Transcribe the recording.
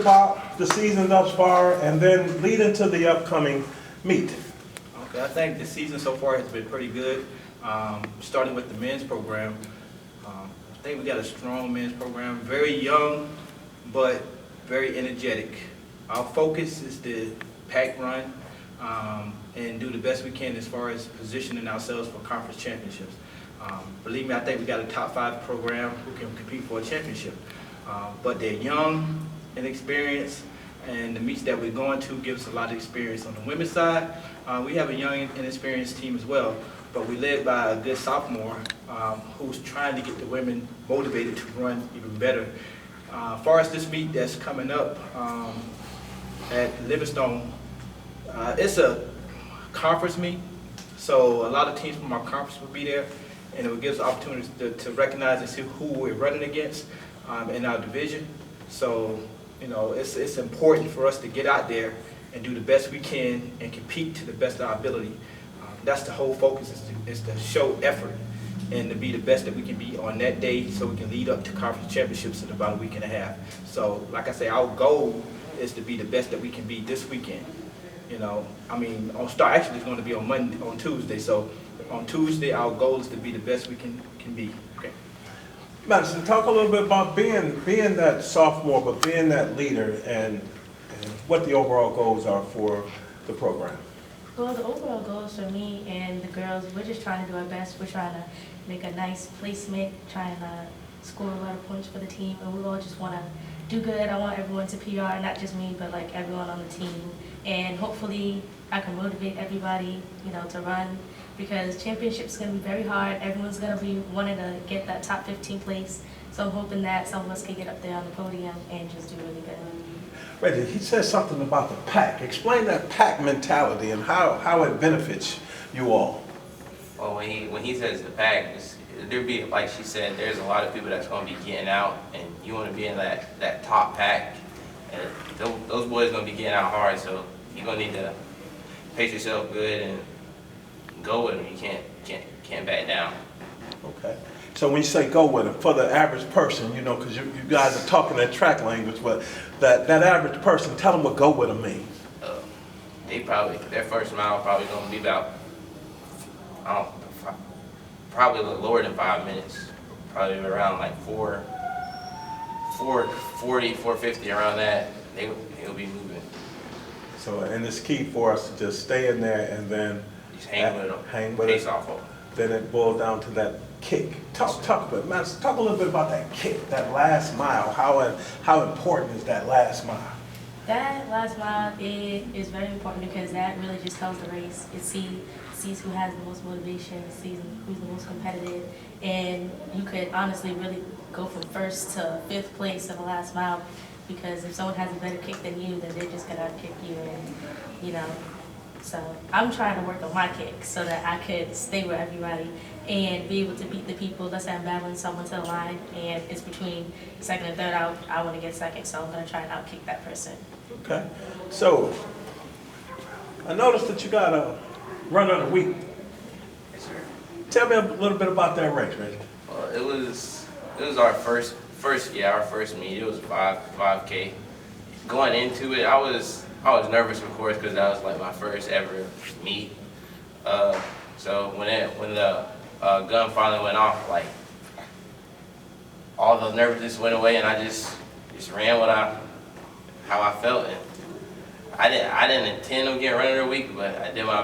about the season thus far, and then lead into the upcoming meet. Okay, I think the season so far has been pretty good. Starting with the men's program, I think we got a strong men's program, very young, but very energetic. Our focus is to pack run and do the best we can as far as positioning ourselves for conference championships. Believe me, I think we got a top 5 program who can compete for a championship. But they're young, inexperienced, and the meets that we're going to give us a lot of experience. On the women's side, we have a young, inexperienced team as well, but we're led by a good sophomore who's trying to get the women motivated to run even better. As far as this meet that's coming up at Livingstone, it's a conference meet, so a lot of teams from our conference will be there, and it will give us opportunities to recognize and see who we're running against in our division. So, you know, it's important for us to get out there and do the best we can and compete to the best of our ability. That's the whole focus, is to show effort and to be the best that we can be on that day so we can lead up to conference championships in about a week and a half. So, like I say, our goal is to be the best that we can be this weekend. You know, I mean, actually it's going to be on Tuesday. So on Tuesday, our goal is to be the best we can be. Okay. Madison, talk a little bit about being that sophomore, but being that leader, and what the overall goals are for the program. Well, the overall goals for me and the girls, we're just trying to do our best. We're trying to make a nice placement, trying to score a lot of points for the team, and we all just want to do good. I want everyone to PR, not just me, but like everyone on the team. And hopefully I can motivate everybody, you know, to run, because championship's going to be very hard. Everyone's going to be wanting to get that top 15 place. So I'm hoping that some of us can get up there on the podium and just do really good. Reggie, he said something about the pack. Explain that pack mentality and how it benefits you all. Well, when he says the pack, there'd be, like she said, there's a lot of people that's going to be getting out, and you want to be in that top pack. And those boys are going to be getting out hard, so you're going to need to pace yourself good and go with them. You can't back down. Okay. So when you say go with them, for the average person, you know, because you guys are talking that track language, but that average person, tell them what go with them means. Their first mile probably going to be about, probably a little lower than 5 minutes. Probably around like 4:40, 4:50, around that. They'll be moving. So, and it's key for us to just stay in there and then just hang with them, pace off of them. Then it boils down to that kick. Talk a little bit about that kick, that last mile. How important is that last mile? That last mile is very important, because that really just tells the race. It sees who has the most motivation, it sees who's the most competitive, and you could honestly really go from 1st to 5th place in the last mile, because if someone has a better kick than you, then they're just gonna kick you, and you know. So I'm trying to work on my kick so that I could stay with everybody and be able to beat the people. Let's say I'm battling someone to the line and it's between 2nd and 3rd out. I want to get 2nd, so I'm going to try and outkick that person. Okay. So I noticed that you got a run of the week. Yes, sir. Tell me a little bit about that race, Reggie. Well, it was our first meet. It was a 5K. Going into it, I was nervous, of course, because that was like my first ever meet. So when the gun finally went off, like all the nervousness went away, and I just ran how I felt. And I didn't intend on getting runner of the week, but I did my